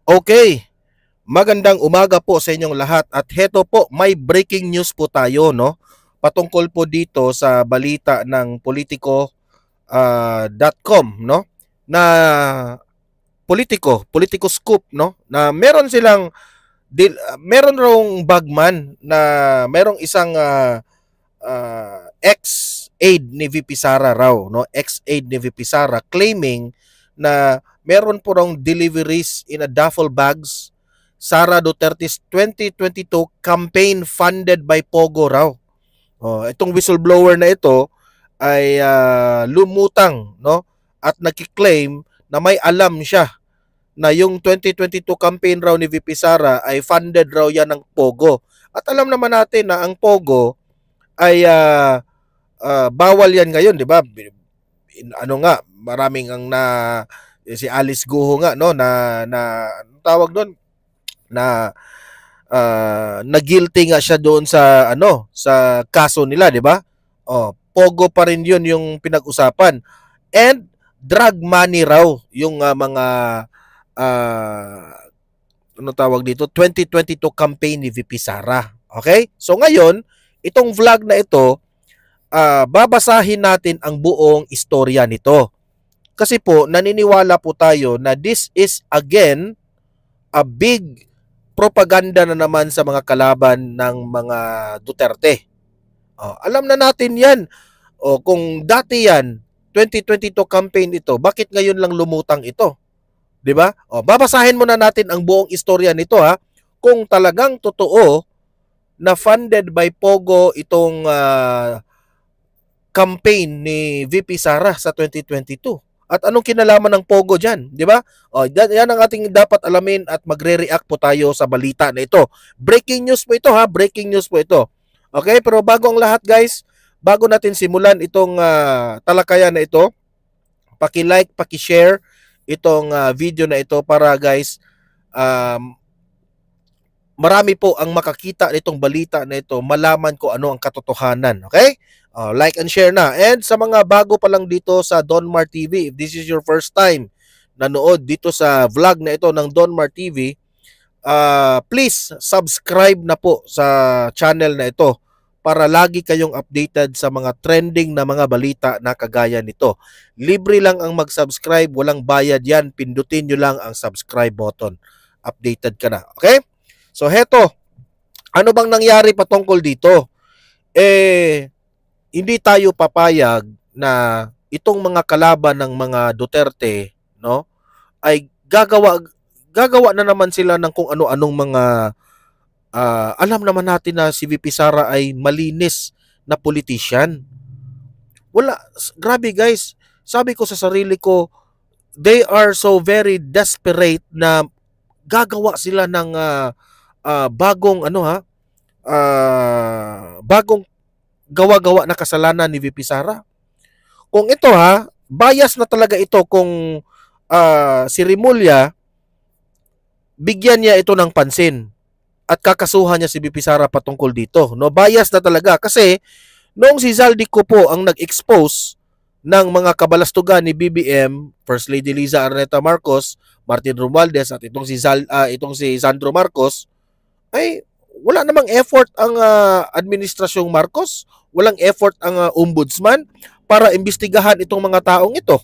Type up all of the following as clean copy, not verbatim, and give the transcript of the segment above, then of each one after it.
Okay, magandang umaga po sa inyong lahat at heto po may breaking news po tayo no. Patungkol po dito sa balita ng politico.com no na Politico Scoop no na meron rong bagman na merong isang ex-aide ni VP Sara raw no, ex-aide ni VP Sara claiming na meron po rong deliveries in a duffel bags Sara Duterte's 2022 campaign funded by Pogo raw. Oh, itong whistleblower na ito ay lumutang no at nagki-claim na may alam siya na yung 2022 campaign raw ni VP Sara ay funded raw yan ng Pogo. At alam naman natin na ang Pogo ay bawal yan ngayon, 'di ba? Ano nga, maraming ang si Alice Guho nga no na anong tawag doon na na guilty nga siya doon sa sa kaso nila, 'di ba? Oh, Pogo pa rin 'yun yung pinag-usapan. And drug money raw yung mga ano tawag dito 2022 campaign ni VP Sara. Okay? So ngayon, itong vlog na ito, babasahin natin ang buong istorya nito. Kasi po, naniniwala po tayo na this is again a big propaganda na naman sa mga kalaban ng mga Duterte. Alam na natin yan. Kung dati yan, 2022 campaign ito, bakit ngayon lang lumutang ito? 'Di ba? Babasahin muna natin ang buong istorya nito ha. Kung talagang totoo na funded by Pogo itong campaign ni VP Sara sa 2022. At anong kinalaman ng Pogo diyan, 'di ba? Yan ang ating dapat alamin at magre-react po tayo sa balita na ito. Breaking news po ito ha, breaking news po ito. Okay, pero bago ang lahat guys, bago natin simulan itong talakayan na ito, paki-like, paki-share itong video na ito para guys marami po ang makakita nitong balita na ito, malaman ko ano ang katotohanan. Okay? Like and share na. And sa mga bago pa lang dito sa Donmar TV, if this is your first time nanood dito sa vlog na ito ng Donmar TV, please subscribe na po sa channel na ito para lagi kayong updated sa mga trending na mga balita na kagaya nito. Libre lang ang mag-subscribe, walang bayad yan. Pindutin nyo lang ang subscribe button. Updated ka na. Okay? So heto, ano bang nangyari patungkol dito? Hindi tayo papayag na itong mga kalaban ng mga Duterte, no, ay gagawa na naman sila ng kung ano-anong mga alam naman natin na si VP Sara ay malinis na politician. Wala, grabe guys. Sabi ko sa sarili ko, they are so very desperate na gagawa sila ng bagong bagong gawa-gawa na kasalanan ni VP Sara. Kung ito bias na talaga ito kung si Rimulya bigyan niya ito ng pansin at kakasuhan niya si VP Sara patungkol dito. No, bias na talaga kasi noong si Zaldico po ang nag-expose ng mga kabalastugan ni BBM, First Lady Liza Araneta Marcos, Martin Romualdez at itong si Sandro Marcos, ay wala namang effort ang administrasyong Marcos, walang effort ang ombudsman para imbestigahan itong mga taong ito.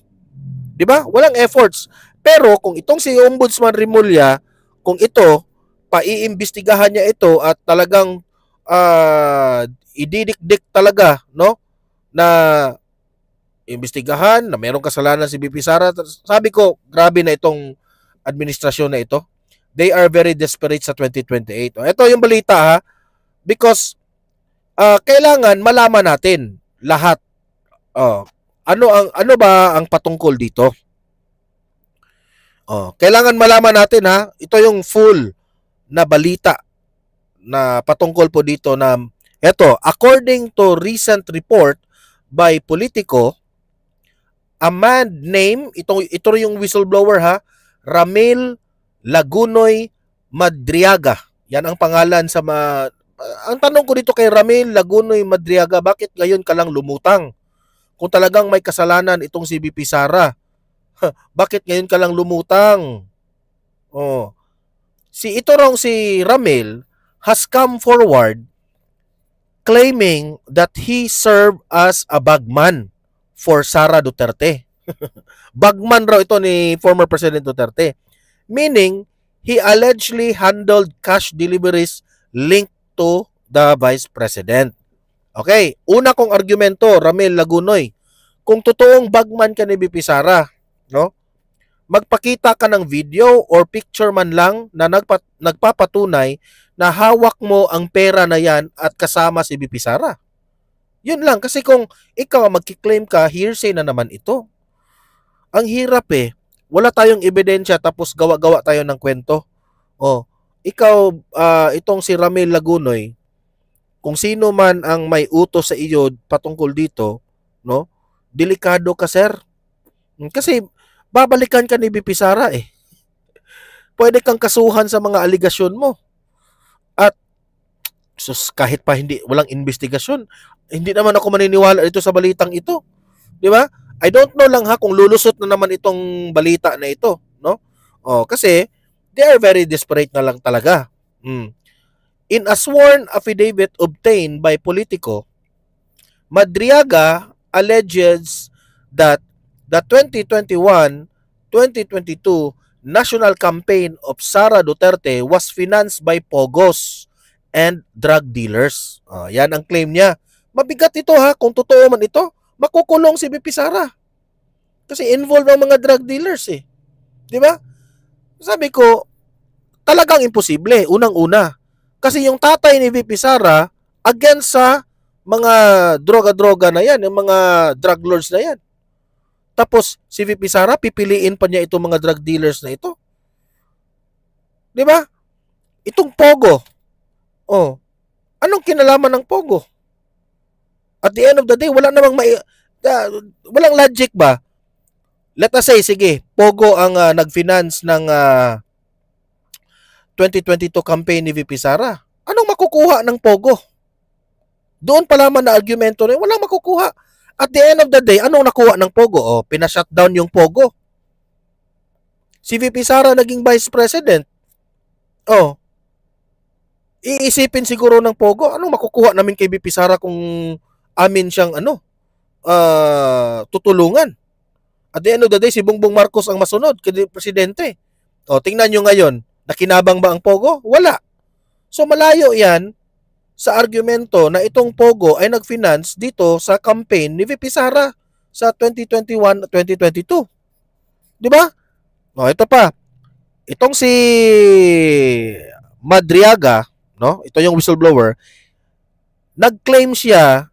'Di ba? Walang efforts. Pero kung itong si Ombudsman Rimulya, kung ito paiimbestigahan niya ito at talagang ididikdik talaga, no, na imbestigahan na mayroong kasalanan si VP Sara, sabi ko, grabe na itong administrasyon na ito. They are very desperate sa 2028. Ito yung balita because kailangan malaman natin lahat. Ano ba ang patungkol dito? Kailangan malaman natin ito yung full na balita na patungkol po dito na ito, according to recent report by Politico, a man named, ito yung whistleblower Ramil Lagunoy Madriaga. Yan ang pangalan sa ang tanong ko dito kay Ramil Lagunoy Madriaga, bakit ngayon ka lang lumutang? Kung talagang may kasalanan itong si VP Sara, bakit ngayon ka lang lumutang? ito rong si Ramil has come forward claiming that he served as a bagman for Sara Duterte. Bagman raw ito ni former President Duterte. Meaning, he allegedly handled cash deliveries linked to the Vice President. Okay, una kong argumento, Ramil Lagunoy, kung totoong bagman ka ni BP Sara, no? Magpakita ka ng video or picture man lang na nagpapatunay na hawak mo ang pera na yan at kasama si BP Sara. Yun lang, kasi kung ikaw magkiklaim ka, hearsay na naman ito. Ang hirap eh. Wala tayong ebidensya tapos gawa-gawa tayo ng kwento. Oh, ikaw, itong si Ramil Lagunoy, kung sino man ang may utos sa iyo patungkol dito, no? Delikado ka, sir. Kasi babalikan ka ni BP Sara eh. Pwede kang kasuhan sa mga aligasyon mo. At kahit pa walang investigasyon, hindi naman ako maniniwala dito sa balitang ito. Di ba? I don't know lang ha kung lulusot na naman itong balita na ito, no? Kasi they are very desperate na lang talaga. In a sworn affidavit obtained by Politico, Madriaga alleges that the 2021-2022 national campaign of Sara Duterte was financed by Pogos and drug dealers. Yan ang claim niya. Mabigat ito ha, kung totoo man ito, makukulong si BP Sara. Kasi involved ang mga drug dealers eh. Di ba? Sabi ko, talagang imposible, unang-una. Kasi yung tatay ni VP Sara, against sa mga droga-droga na yan, yung mga drug lords na yan. Tapos, si VP Sara, pipiliin pa niya itong mga drug dealers na ito. Di ba? Itong Pogo. Anong kinalaman ng Pogo? At the end of the day, wala namang walang logic ba? Let us say, sige, Pogo ang nag-finance ng 2022 campaign ni VP Sara. Anong makukuha ng Pogo? Doon pa lamang na argumento na walang makukuha. At the end of the day, anong nakuha ng Pogo? Pinashutdown yung Pogo. Si VP Sara naging Vice President. Iisipin siguro ng Pogo, anong makukuha namin kay VP Sara kung amin siyang tutulungan? At the end of the day, si Bongbong Marcos ang masunod kay presidente. Tingnan nyo ngayon, nakinabang ba ang Pogo? Wala. So malayo yan sa argumento na itong Pogo ay nag-finance dito sa campaign ni VP Sara sa 2021-2022. Di ba? Ito pa. Itong si Madriaga, no? Ito yung whistleblower, nag-claim siya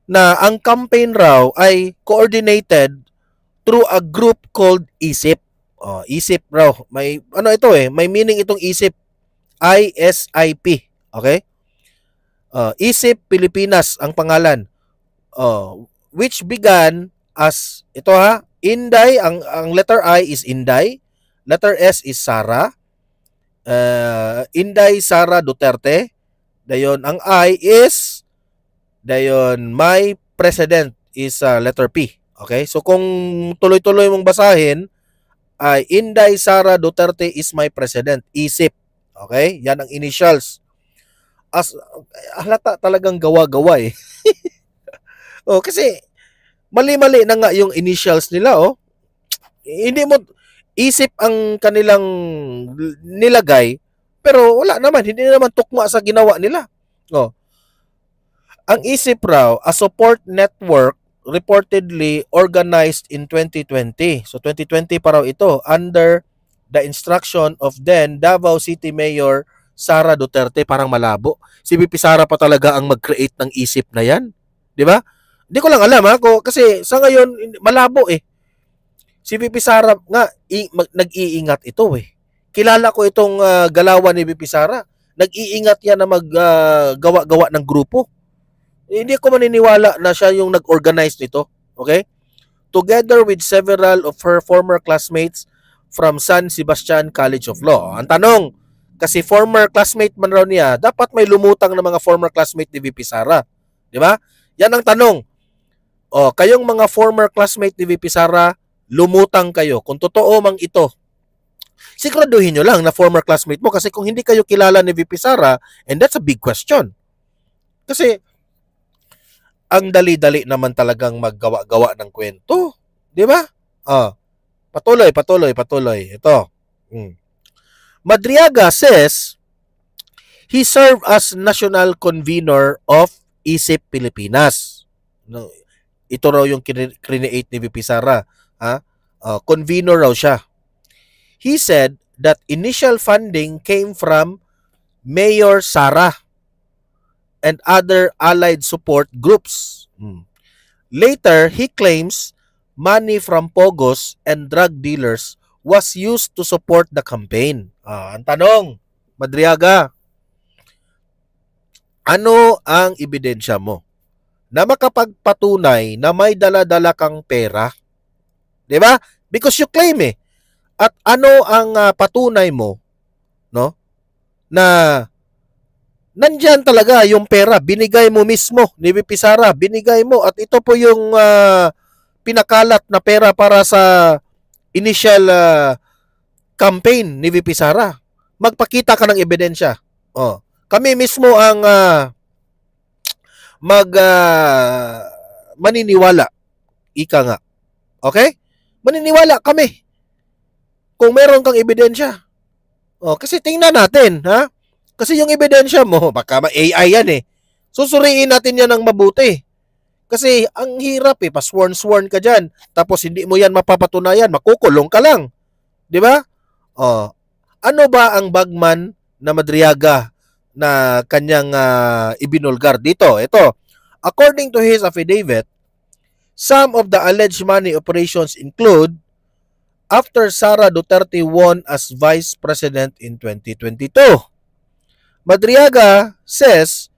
na ang campaign raw ay coordinated through a group called ISIP. ISIP raw. May may meaning itong ISIP. ISIP. Okay? ISIP Pilipinas ang pangalan. Which began as ito ha, Inday, ang letter I is Inday, letter S is Sara, Inday Sara Duterte, dayon ang I is dayon my president is letter P. Okay? So kung tuloy-tuloy mong basahin ay Inday Sara Duterte is my president, ISIP. Okay? Yan ang initials. Halata talagang gawa-gawa eh. Kasi mali-mali na nga yung initials nila Hindi mo isip ang kanilang nilagay pero wala naman, hindi naman tukma sa ginawa nila. Ang ISIP raw, a support network reportedly organized in 2020. So 2020 pa raw ito under the instruction of then Davao City Mayor Sara Duterte. Parang malabo. Si VP Sara pa talaga ang mag-create ng isip na yan. Di ba? Hindi ko lang alam kasi sa ngayon malabo eh. Si VP Sara nga nag-iingat ito eh. Kilala ko itong galawan ni VP Sara. Nag-iingat yan na maggawa-gawa ng grupo. Hindi ko maniniwala na siya yung nag-organize nito. Okay? Together with several of her former classmates from San Sebastian College of Law. Ang tanong, kasi former classmate man raw niya, dapat may lumutang ng mga former classmate ni VP Sara. Di ba? Yan ang tanong. Kayong mga former classmate ni VP Sara, lumutang kayo. Kung totoo mang ito, Siguraduhin nyo lang na former classmate mo kasi kung hindi kayo kilala ni VP Sara, and that's a big question. Kasi ang dali-dali naman talagang maggawa-gawa ng kwento. Di ba? Patuloy. Ito. Madriaga says he served as national convener of ISIP Pilipinas. No, ito raw yung create ni VP Sara. Convener raw siya. He said that initial funding came from Mayor Sara and other allied support groups. Later, he claims money from pogos and drug dealers was used to support the campaign. Ang tanong, Madriaga, ano ang ebidensya mo na makapagpatunay na may dala-dala kang pera? 'Di ba? Because you claim At ano ang patunay mo, no? Na nandyan talaga yung pera, binigay mo mismo ni VP Sara, binigay mo at ito po yung pinakalat na pera para sa initial campaign ni VP Sara. Magpakita ka ng ebidensya. Kami mismo ang maniniwala. Ika nga. Okay? Maniniwala kami kung meron kang ebidensya. Kasi tingnan natin, ha? Kasi yung ebidensya mo, baka AI yan Susuriin natin yan ng mabuti. Kasi ang hirap pa-sworn ka dyan. Tapos hindi mo yan mapapatunayan, makukulong ka lang. Di ba? Ano ba ang bagman na Madriaga na kanyang ibinulgar dito? Ito, according to his affidavit, some of the alleged money operations include after Sara Duterte won as Vice President in 2022. Madriaga says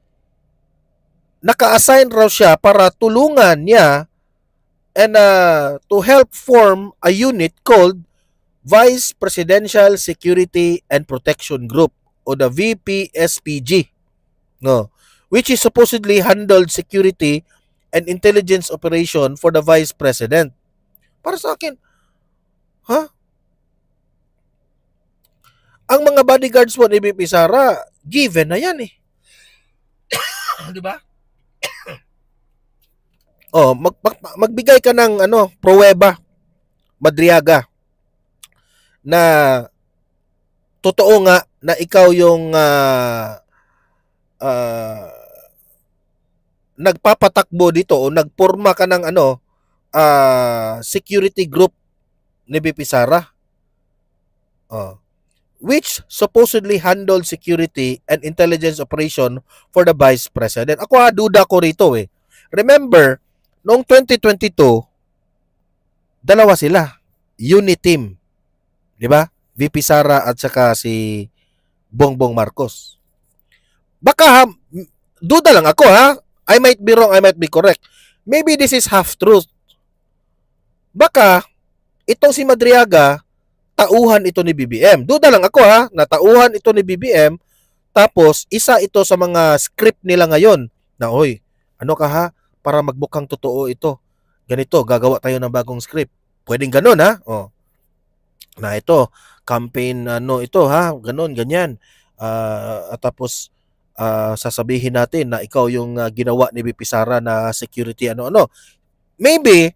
naka-assign raw siya para tulungan niya and to help form a unit called Vice Presidential Security and Protection Group o the VPSPG, which is supposedly handled security and intelligence operation for the Vice President. Para sa akin, ang mga bodyguards mo ni VP Sara, given na yan Di ba? Magbigay ka ng pruweba, Madriaga, na totoo nga na ikaw yung nagpapatakbo dito o nagporma ka ng security group ni VP Sara. Which supposedly handled security and intelligence operation for the Vice President. Ako duda ko rito Remember, noong 2022, dalawa sila. Unit team. Di ba? VP Sara at saka si Bongbong Marcos. Baka duda lang ako I might be wrong, I might be correct. Maybe this is half-truth. Baka itong si Madriaga, tauhan ito ni BBM. Duda lang ako na tauhan ito ni BBM, tapos isa ito sa mga script nila ngayon na, ano ka para magmukhang totoo ito. Ganito, gagawa tayo ng bagong script. Pwedeng ganun na ito, campaign ito ganun, ganyan. At tapos sasabihin natin na ikaw yung ginawa ni VP Sara na security Maybe,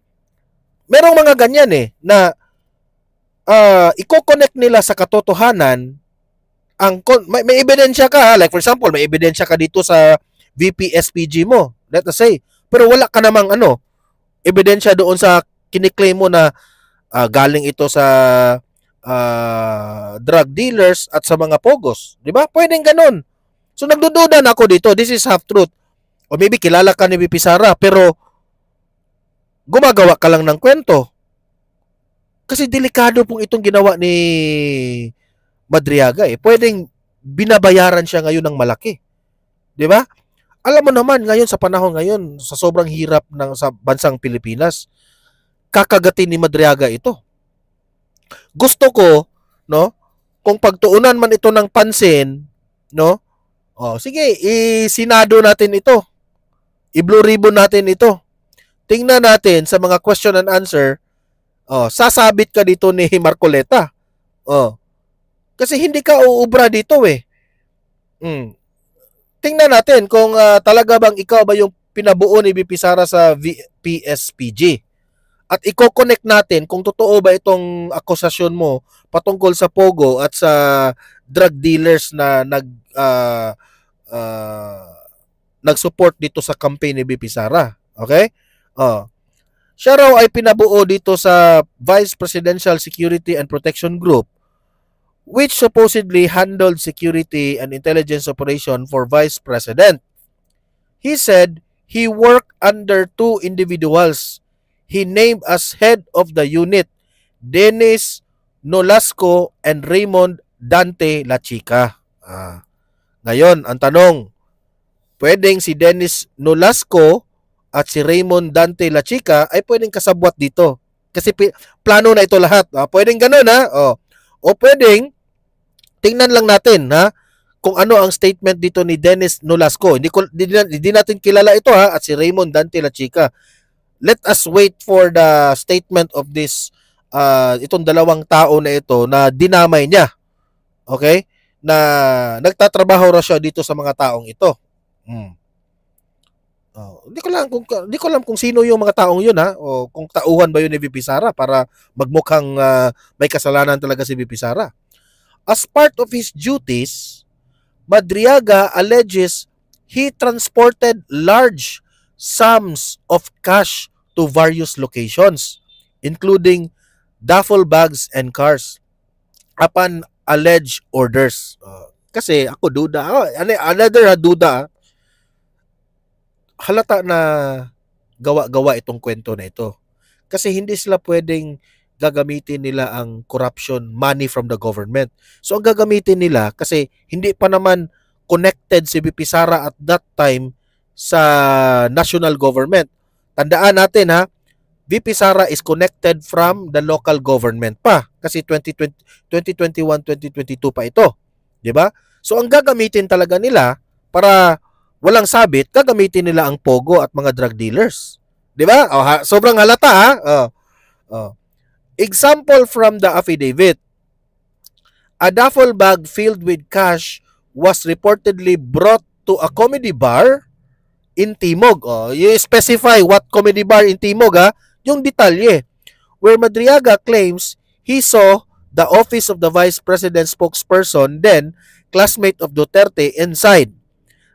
merong mga ganyan na i-connect nila sa katotohanan may ebidensya ka like for example may ebidensya ka dito sa VPSPG mo, let us say, pero wala ka namang ebidensya doon sa kiniklaim mo na galing ito sa drug dealers at sa mga pogos, di ba? Pwedeng ganun. So nagdududa na ako dito, this is half truth. O maybe kilala ka ni VP Sara pero gumagawa ka lang ng kwento. Kasi delikado pong itong ginawa ni Madriaga Pwedeng binabayaran siya ngayon ng malaki. 'Di ba? Alam mo naman ngayon sa panahon ngayon, sa sobrang hirap sa bansang Pilipinas, kakagatin ni Madriaga ito. Gusto ko, kung pagtuunan man ito ng pansin, sige, isinado natin ito. I-blue ribbon natin ito. Tingnan natin sa mga question and answer. Sasabit ka dito ni Marcoleta. Kasi hindi ka uubra dito eh. Mm. Tingnan natin kung talaga bang ikaw ba yung pinabuo ni VP Sara sa PSPG. At i-connect natin kung totoo ba itong akusasyon mo patungkol sa Pogo at sa drug dealers na nag-support dito sa campaign ni VP Sara. Okay? Oh. Siya raw ay pinabuo dito sa Vice Presidential Security and Protection Group, which supposedly handled security and intelligence operation for Vice President. He said he worked under two individuals he named as head of the unit, Dennis Nolasco and Raymond Dante Lachica. Ngayon, ang tanong, pwedeng si Dennis Nolasco at si Raymond Dante Lachica ay pwedeng kasabwat dito. Kasi plano na ito lahat. Pwedeng ganun ha. O pwedeng, tingnan lang natin ha, kung ano ang statement dito ni Dennis Nolasco. Hindi natin kilala ito ha, at si Raymond Dante Lachica. Let us wait for the statement of this itong dalawang tao na ito na dinamay niya. Okay? Na nagtatrabaho ra siya dito sa mga taong ito. Hindi ko alam kung sino yung mga taong yun ha, o kung tauhan ba yun ni VP Sara para magmukhang may kasalanan talaga si VP Sara. As part of his duties, Madriaga alleges he transported large sums of cash to various locations, including duffel bags and cars, upon alleged orders. Kasi ako duda, another duda, halata na gawa-gawa itong kwento na ito. Kasi hindi sila pwedeng gagamitin nila ang corruption money from the government. So ang gagamitin nila, kasi hindi pa naman connected si VP Sara at that time sa national government. Tandaan natin ha, VP Sara is connected from the local government pa. Kasi 2021, 2022 pa ito. Diba? So ang gagamitin talaga nila para walang sabit, gagamitin nila ang Pogo at mga drug dealers. Diba? Sobrang halata ha. Example from the affidavit. A duffel bag filled with cash was reportedly brought to a comedy bar in Timog. You specify what comedy bar in Timog ha, yung detalye. Where Madriaga claims he saw the office of the Vice President spokesperson, then classmate of Duterte, inside.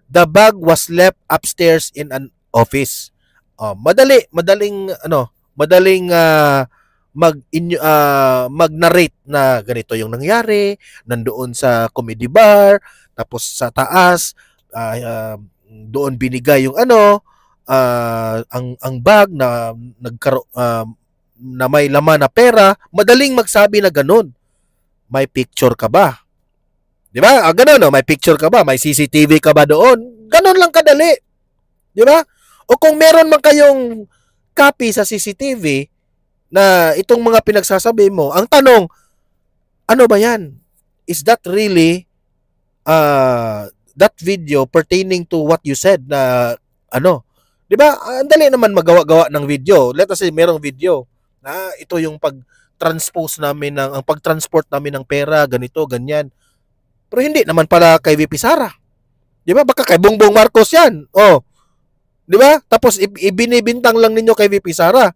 The bag was left upstairs in an office. Madaling mag-narrate na ganito yung nangyari, nandoon sa comedy bar, tapos sa taas doon binigay yung ang bag na na may laman na pera. Madaling magsabi na ganun. May picture ka ba? 'Di ba? Ganun, may picture ka ba? May CCTV ka ba doon? Ganun lang kadali. 'Di ba? O kung meron man kayong copy sa CCTV na itong mga pinagsasabi mo, ang tanong, ano ba 'yan? Is that really that video pertaining to what you said na 'di ba? Ang dali naman magawa-gawa ng video. Let us say merong video na ito yung pag-transpose namin ang pag-transport namin ng pera, ganito, ganyan. Pero hindi naman pala kay VP Sara. 'Di ba? Baka kay Bongbong Marcos 'yan. 'Di ba? Tapos ibinibintang lang ninyo kay VP Sara.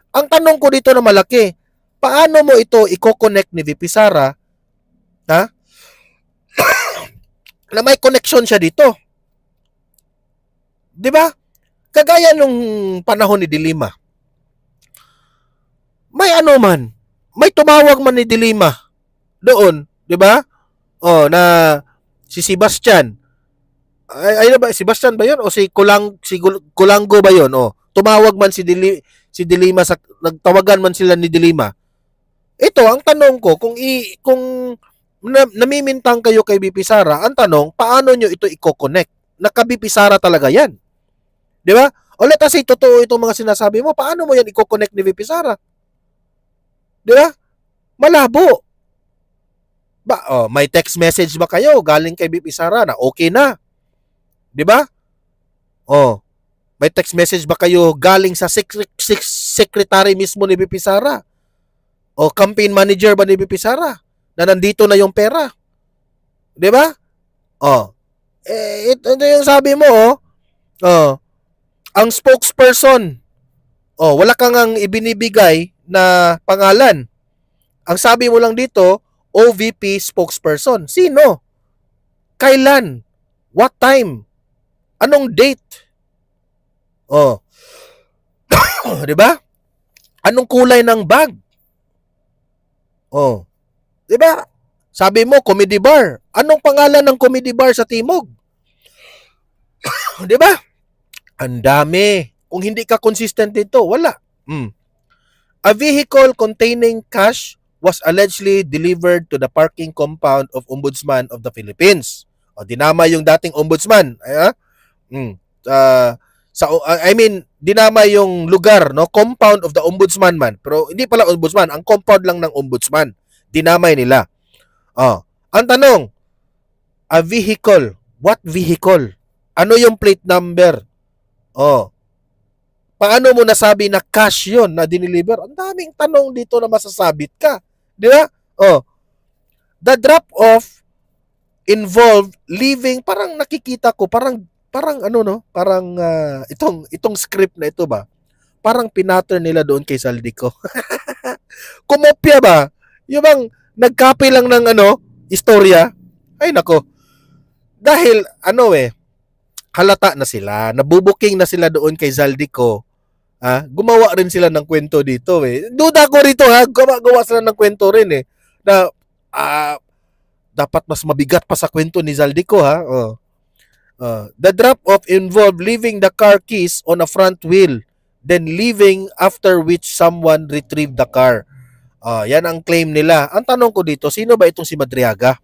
Ang tanong ko dito na malaki, paano mo ito i-connect ni VP Sara? Ha? Na may connection siya dito. 'Di ba? Kagaya nung panahon ni Dilima. May may tumawag man ni Dilima doon, 'di ba? Na si Sebastian. Ay ba Sebastian ba 'yon o si Kulango ba 'yon? Tumawag man si Dilima sa nagtawagan man sila ni Dilima. Ito ang tanong ko, kung namimintang kayo kay VP Sara, ang tanong, paano nyo ito i-connect? Naka-VP Sara talaga 'yan. 'Di ba? O let us say totoo itong mga sinasabi mo, paano mo 'yan i-connect ni VP Sara? 'Di ba? Malabo. May text message ba kayo galing kay VP Sara na okay na? 'Di ba? May text message ba kayo galing sa secretary mismo ni VP Sara? O campaign manager ba ni VP Sara na nandito na yung pera. 'Di ba? Oh. Ito yung sabi mo, oh. Oh. Ang spokesperson. Oh, wala kang ang ibinibigay na pangalan. Ang sabi mo lang dito, OVP spokesperson. Sino? Kailan? What time? Anong date? Oh. 'Di ba? Anong kulay ng bag? Oh. 'Di ba? Sabi mo comedy bar. Anong pangalan ng comedy bar sa Timog? 'Di ba? Ang dami. Kung hindi ka consistent dito, wala. A vehicle containing cash was allegedly delivered to the parking compound of Ombudsman of the Philippines. O, dinama yung dating ombudsman. Dinama yung lugar, no? Compound of the ombudsman man. Pero hindi pala ombudsman, ang compound lang ng ombudsman. Dinamay nila. Ang tanong, a vehicle. What vehicle? Ano yung plate number? Paano mo nasabi na cash yun na diniliver? Ang daming tanong dito na masasabit ka. Di ba? The drop-off involved leaving, parang nakikita ko, parang ano no? Parang itong script na ito ba? Parang pinattern nila doon kay Saldico. Kumopya ba? Yung bang nagcopy lang ng istorya? Ay nako. Dahil halata na sila, nabubuking na sila doon kay Zaldico. Gumawa rin sila ng kwento dito eh. Duda ko rito gawa sila ng kwento rin eh. Na dapat mas mabigat pa sa kwento ni Zaldico The drop-off involved leaving the car keys on a front wheel, then leaving, after which someone retrieved the car. Yan ang claim nila. Ang tanong ko dito, sino ba itong si Madriaga?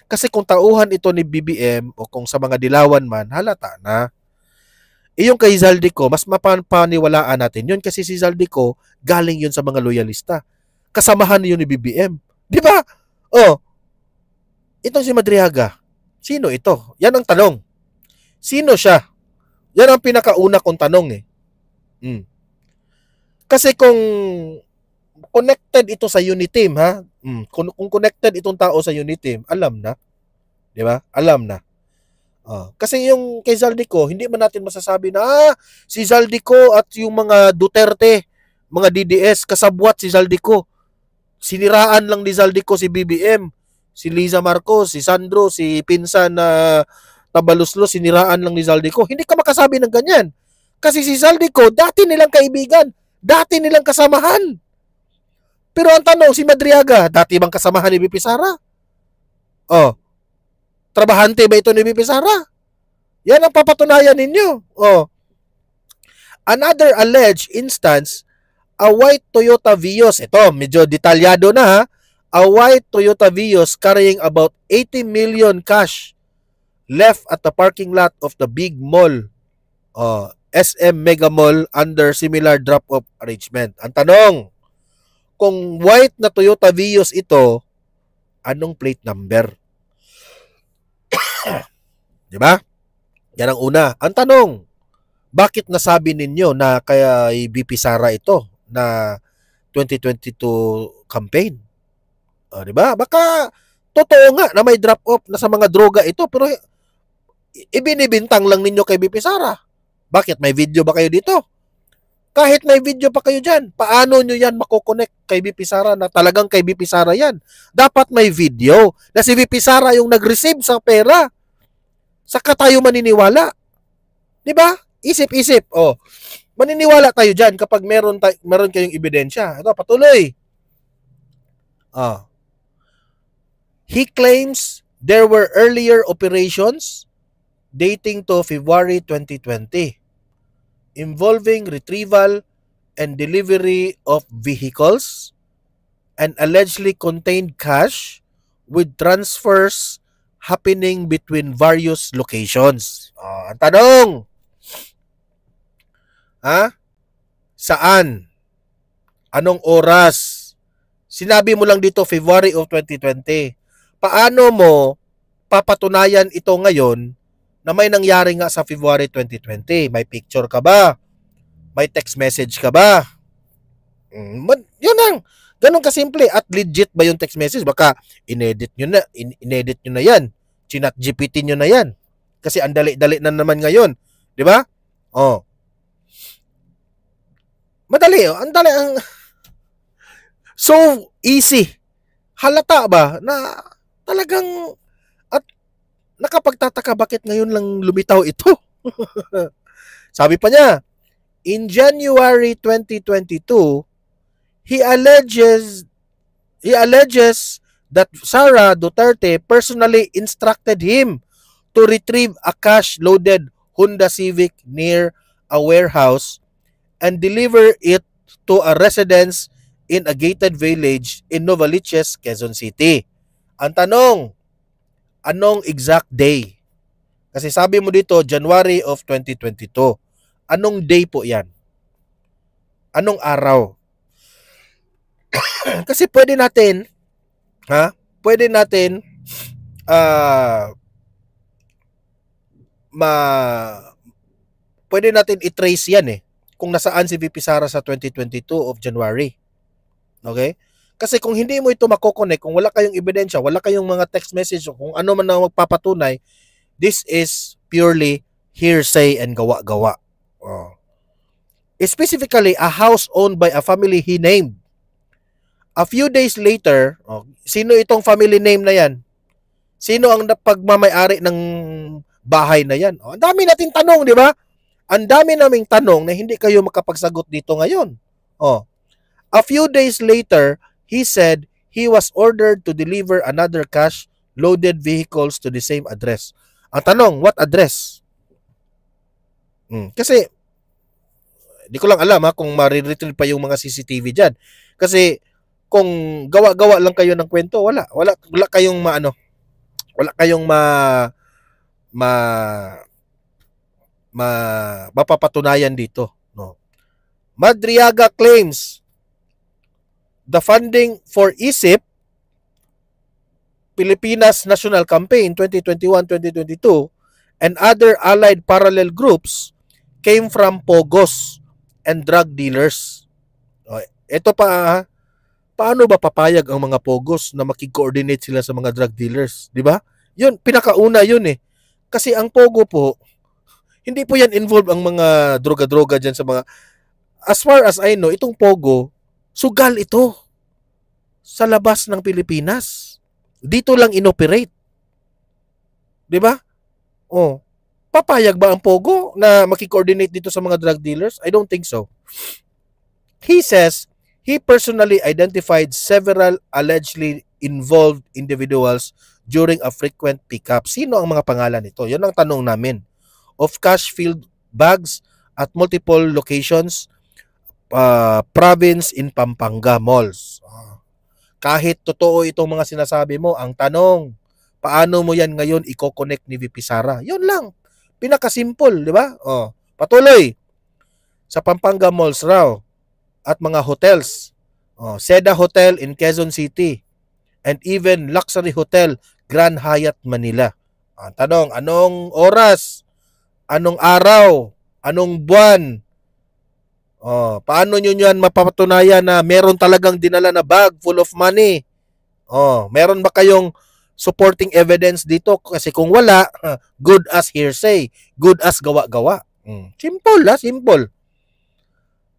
Kasi kung tauhan ito ni BBM o kung sa mga dilawan man, halata na. Yung kay Zaldico, mas mapaniwalaan natin yun kasi si Zaldico galing yun sa mga loyalista. Kasamahan yun ni BBM. Di ba? Itong si Madriaga, sino ito? Yan ang tanong. Sino siya? Yan ang pinakauna kong tanong eh. Kasi kung connected ito sa Uniteam, kung connected itong tao sa Uniteam, alam na. Di ba? Alam na. Kasi yung kay Zaldico, hindi man natin masasabi na si Zaldico at yung mga Duterte, mga DDS, kasabwat si Zaldico. Siniraan lang ni Zaldico si BBM, si Liza Marcos, si Sandro, si Pinsan na Tabaluslo, siniraan lang ni Zaldico. Hindi ka makasabi ng ganyan. Kasi si Zaldico, dati nilang kaibigan, dati nilang kasamahan. Pero ang tanong, si Madriaga, dati bang kasamahan ni BP Sara? Trabahante ba ito ni BP Sara? Yan ang papatunayan ninyo. Another alleged instance, a white Toyota Vios. Ito, medyo detalyado na A white Toyota Vios carrying about 80 million cash left at the parking lot of the big mall, SM Mega Mall, under similar drop-off arrangement. Ang tanong, kung white na Toyota Vios ito, anong plate number? Di ba? Yan ang una. Ang tanong, bakit nasabi ninyo na kaya BP Sara ito na 2022 campaign? Di ba? Baka totoo nga na may drop-off na sa mga droga ito, pero ibinibintang lang ninyo kay BP Sara. Bakit? May video ba kayo dito? Kahit may video pa kayo dyan, paano nyo yan makokonect kay BP Sara na talagang kay BP Sara yan? Dapat may video na si BP Sara yung nag-receive sa pera. Saka tayo maniniwala. Di ba? Isip-isip. Maniniwala tayo dyan kapag meron kayong ebidensya. Ito, patuloy. He claims there were earlier operations dating to February 2020 involving retrieval and delivery of vehicles and allegedly contained cash with transfers happening between various locations. Ang tanong, saan? Anong oras? Sinabi mo lang dito February of 2020. Paano mo papatunayan ito ngayon na may nangyari nga sa February 2020? May picture ka ba? May text message ka ba? Yun lang. Ganun kasimple. At legit ba yung text message? Baka inedit nyo na yan. Chinat GPT nyo na yan. Kasi ang dali-dali na naman ngayon. Di ba? Oh. Madali. Oh. Ang dali. So easy. Halata ba na talagang at nakapagtataka bakit ngayon lang lumitaw ito? Sabi pa niya, in January 2022, he alleges that Sara Duterte personally instructed him to retrieve a cash-loaded Honda Civic near a warehouse and deliver it to a residence in a gated village in Novaliches, Quezon City. Ang tanong, anong exact day? Kasi sabi mo dito, January of 2022. Anong day po yan? Anong araw? Kasi pwede natin pwede natin i-trace yan kung nasaan si VP Sara sa 2022 of January. Okay? Kasi kung hindi mo ito makokonek, kung wala kayong ebidensya, wala kayong mga text message, kung ano man ang magpapatunay, this is purely hearsay and gawa-gawa. Specifically, a house owned by a family he named. A few days later, sino itong family name na yan? Sino ang pagmamayari ng bahay na yan? Ang dami nating tanong, di ba? Ang dami naming tanong na hindi kayo makapagsagot dito ngayon. A few days later, he said he was ordered to deliver another cash-loaded vehicles to the same address. Ang tanong, what address? Kasi, di ko lang alam kung mariretrieve pa yung mga CCTV dyan. Kasi, kung gawa-gawa lang kayo ng kwento, wala kayong mapapatunayan dito, no. Madriaga claims the funding for ISIP Pilipinas National Campaign 2021-2022 and other allied parallel groups came from pogos and drug dealers. Ito pa, paano ba papayag ang mga pogos na makikoordinate sila sa mga drug dealers? Di ba? Yun, pinakauna yun Kasi ang pogo po, hindi po yan involved ang mga droga-droga dyan sa mga... As far as I know, itong pogo, sugal ito sa labas ng Pilipinas. Dito lang inoperate. Di ba? Papayag ba ang pogo na makikoordinate dito sa mga drug dealers? I don't think so. He says he personally identified several allegedly involved individuals during a frequent pickup. Sino ang mga pangalan nito? Yan ang tanong namin. Of cash-filled bags at multiple locations, province in Pampanga malls. Kahit totoo itong mga sinasabi mo, ang tanong, paano mo yan ngayon i-connect ni VP Sara? Yun lang. Pinakasimple, di ba? Patuloy. Sa Pampanga malls raw at mga hotels. Seda Hotel in Quezon City and even luxury hotel Grand Hyatt Manila. Tanong, anong oras? Anong araw? Anong buwan? Paano nyo yan mapapatunayan na meron talagang dinala na bag full of money? Meron ba kayong supporting evidence dito? Kasi kung wala, good as hearsay, good as gawa-gawa. Simple simple.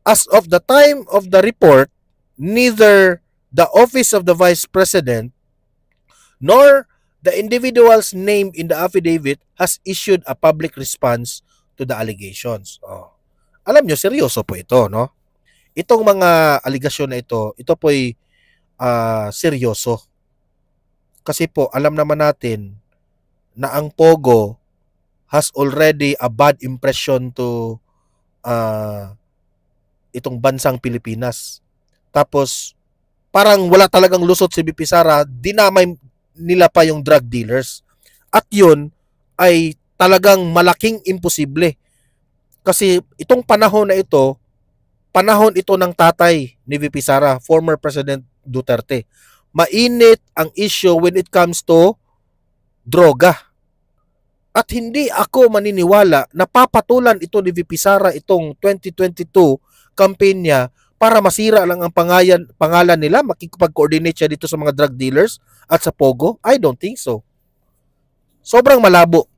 As of the time of the report, neither the Office of the Vice President nor the individuals named in the affidavit has issued a public response to the allegations. Alam nyo, seryoso po ito, no? Itong mga aligasyon na ito po'y seryoso. Kasi po, alam naman natin na ang Pogo has already a bad impression to itong bansang Pilipinas. Tapos, parang wala talagang lusot si VP Sara, dinamay nila pa yung drug dealers. At yun ay talagang malaking imposible. Kasi itong panahon na ito, panahon ito ng tatay ni VP Sara, former President Duterte. Mainit ang issue when it comes to droga. At hindi ako maniniwala na papatulan ito ni VP Sara itong 2022 campaign niya para masira lang ang pangalan nila, makikipag-coordinate siya dito sa mga drug dealers at sa Pogo? I don't think so. Sobrang malabo.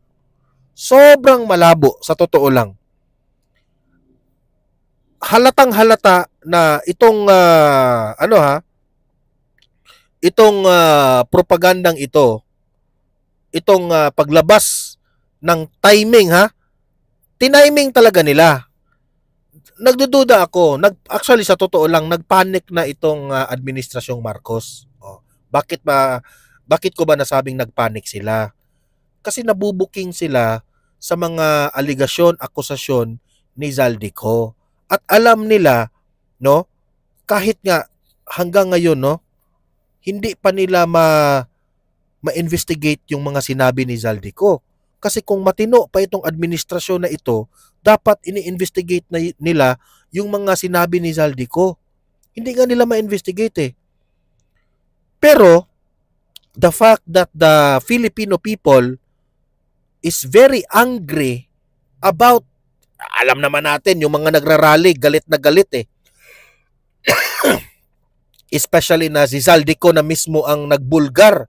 Sobrang malabo sa totoo lang. Halatang halata na itong itong propagandang ito, itong paglabas ng timing tiniming talaga nila. Nagdududa ako. Actually, sa totoo lang, nagpanic na itong administrasyong Marcos. Bakit ko ba nasabing nagpanic sila? Kasi nabubuking sila sa mga aligasyon, akusasyon ni Zaldico. At alam nila, no, kahit nga hanggang ngayon, no, hindi pa nila ma-investigate yung mga sinabi ni Zaldico. Kasi kung matino pa itong administrasyon na ito, dapat ini-investigate na nila yung mga sinabi ni Zaldico. Hindi nga nila ma-investigate eh. Pero, the fact that the Filipino people is very angry about, alam naman natin, yung mga nagrarally, galit na galit eh. Especially na si Zaldico na mismo ang nagbulgar.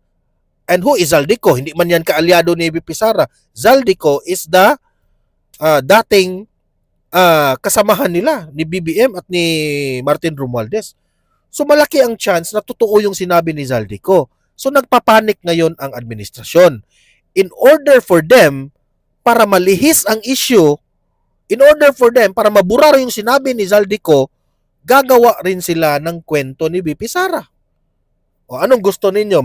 And who is Zaldico? Hindi man yan kaalyado ni VP Sara. Zaldico is the dating kasamahan nila ni BBM at ni Martin Romualdez. So malaki ang chance na totoo yung sinabi ni Zaldico. So nagpapanik ngayon ang administrasyon. In order for them para malihis ang issue, in order for them para mabura yung sinabi ni Zaldico, gagawa rin sila ng kwento ni VP Sara. O anong gusto ninyo?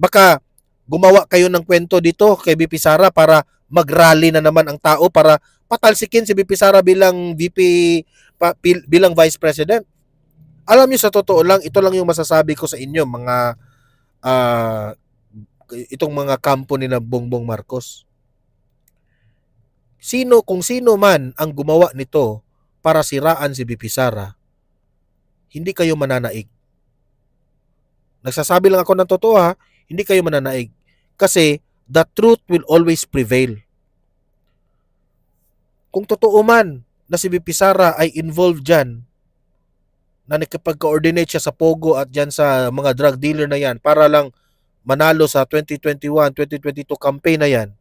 Baka gumawa kayo ng kwento dito kay VP Sara para mag-rally na naman ang tao para patalsikin si VP Sara bilang bilang Vice President. Alam niyo, sa totoo lang, ito lang yung masasabi ko sa inyo, mga itong mga kampo ni na Bongbong Marcos. Kung sino man ang gumawa nito para siraan si VP Sara, hindi kayo mananaig. Nagsasabi lang ako ng totoo hindi kayo mananaig. Kasi the truth will always prevail. Kung totoo man na si VP Sara ay involved dyan, na nakipag-coordinate siya sa Pogo at dyan sa mga drug dealer na yan para lang manalo sa 2021-2022 campaign na yan,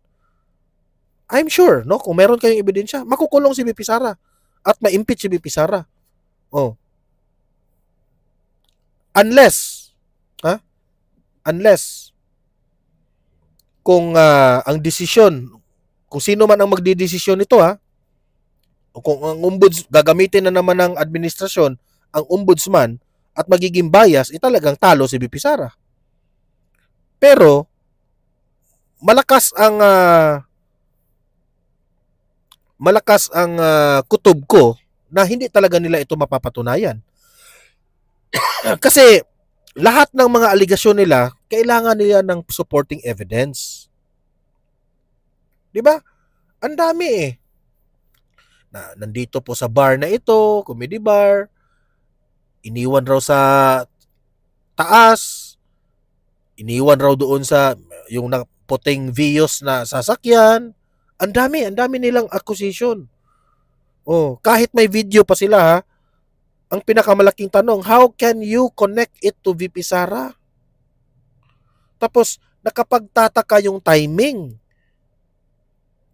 I'm sure, no, kung meron kayong ebidensya, makukulong si VP Sara at ma-impeach si VP Sara. Unless kung ang desisyon, kung sino man ang magdidesisyon nito o kung ang gagamitin na naman ng administrasyon ang ombudsman at magiging bias, talagang talo si VP Sara. Pero malakas ang kutob ko na hindi talaga nila ito mapapatunayan. Kasi lahat ng mga aligasyon nila, kailangan nila ng supporting evidence. 'Di ba? Ang dami na nandito po sa bar na ito, comedy bar, iniwan raw sa taas, iniwan raw doon sa yung puting Vios na sasakyan. Ang dami nilang accusation. Kahit may video pa sila ang pinakamalaking tanong, how can you connect it to VP Sara? Tapos, nakapagtataka yung timing.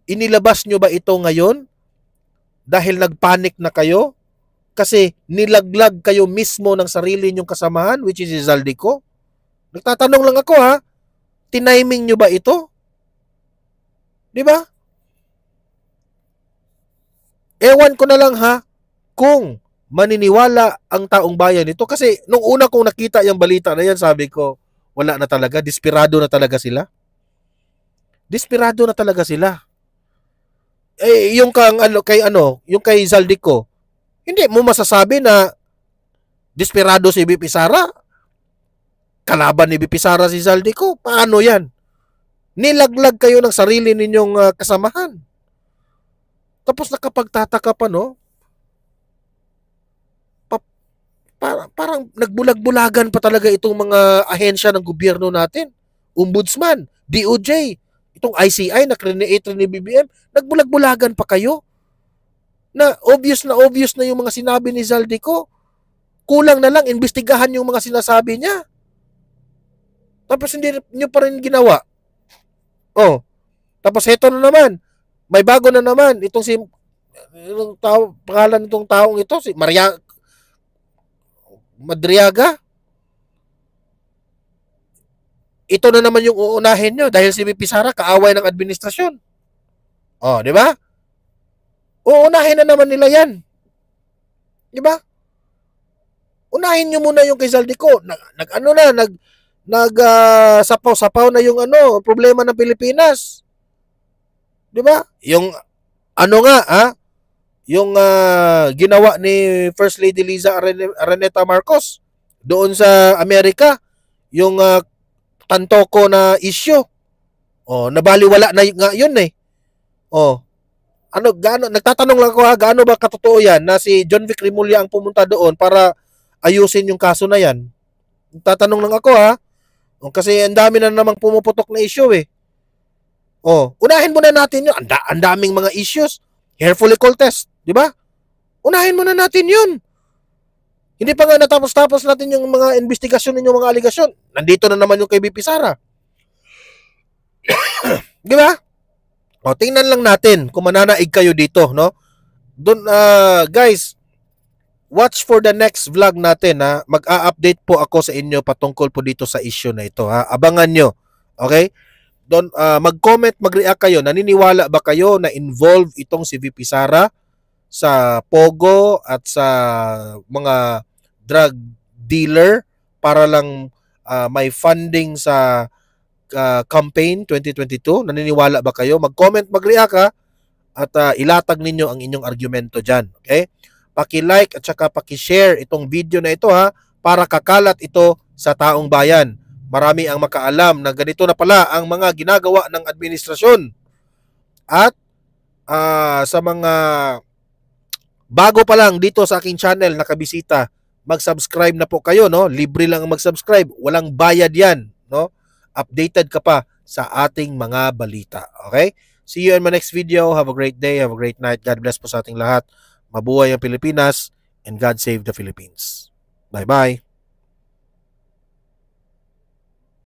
Inilabas nyo ba ito ngayon? Dahil nagpanic na kayo? Kasi nilaglag kayo mismo ng sarili nyong kasamahan, which is si Zaldico? Nagtatanong lang ako tiniming nyo ba ito? Di ba? Ewan ko na lang kung maniniwala ang taong bayan nito. Kasi nung una kong nakita yung balita na yan, sabi ko, wala na talaga. Desperado na talaga sila. Desperado na talaga sila. Yung kay Zaldico, hindi mo masasabi na desperado si VP Sara? Kalaban ni VP Sara si Zaldico? Paano yan? Nilaglag kayo ng sarili ninyong kasamahan. Tapos nakapagtataka pa, no? Parang nagbulag-bulagan pa talaga itong mga ahensya ng gobyerno natin. Ombudsman, DOJ, itong ICI na create ni BBM, nagbulag-bulagan pa kayo. Na obvious na yung mga sinabi ni Zaldico. kulang na lang imbestigahan yung mga sinasabi niya. Tapos hindi niyo pa rin ginawa. Oh, tapos heto na naman. May bago na naman itong si yung tao, pangalan nitong taong ito si Maria Madriaga. Ito na naman yung uunahin nyo dahil si VP Sara kaaway ng administrasyon. Oh, di ba? Uunahin na naman nila yan. Di ba? Unahin nyo muna yung kay Zaldico. Sapaw-sapaw na yung problema ng Pilipinas. Di ba? Yung yung ginawa ni First Lady Liza Araneta Marcos doon sa Amerika, yung Tantoko na issue. Oh, nabaliwala na nga yun eh. Oh. Nagtatanong lang ako gaano ba katotoo yan na si John Vic Rimulya ang pumunta doon para ayusin yung kaso na yan? Nagtatanong lang ako kasi ang dami na namang pumuputok na issue eh. Oh, unahin muna natin yun. Ang daming mga issues. Hair follicle test, di ba? Unahin muna natin yun. Hindi pa nga natapos-tapos natin yung mga investigasyon ninyo, mga aligasyon. Nandito na naman yung kay BP Sara. Di ba? O, tingnan lang natin kung mananaig kayo dito, no? Doon, guys, watch for the next vlog natin, ha? Mag-a-update po ako sa inyo patungkol po dito sa issue na ito, ha? Abangan nyo, okay? Doon, mag-comment, mag-react kayo. Naniniwala ba kayo na involved itong si VP Sara sa Pogo at sa mga drug dealer para lang may funding sa campaign 2022? Naniniwala ba kayo? Mag-comment, mag-react at ilatag ninyo ang inyong argumento dyan. Okay? Paki-like at saka paki-share itong video na ito para kakalat ito sa taong bayan. Marami ang makaalam na ganito na pala ang mga ginagawa ng administrasyon. At sa mga bago pa lang dito sa aking channel nakabisita, mag-subscribe na po kayo, no? Libre lang mag-subscribe, walang bayad 'yan, no? Updated ka pa sa ating mga balita. Okay? See you in my next video. Have a great day, have a great night. God bless po sa ating lahat. Mabuhay ang Pilipinas and God save the Philippines. Bye-bye.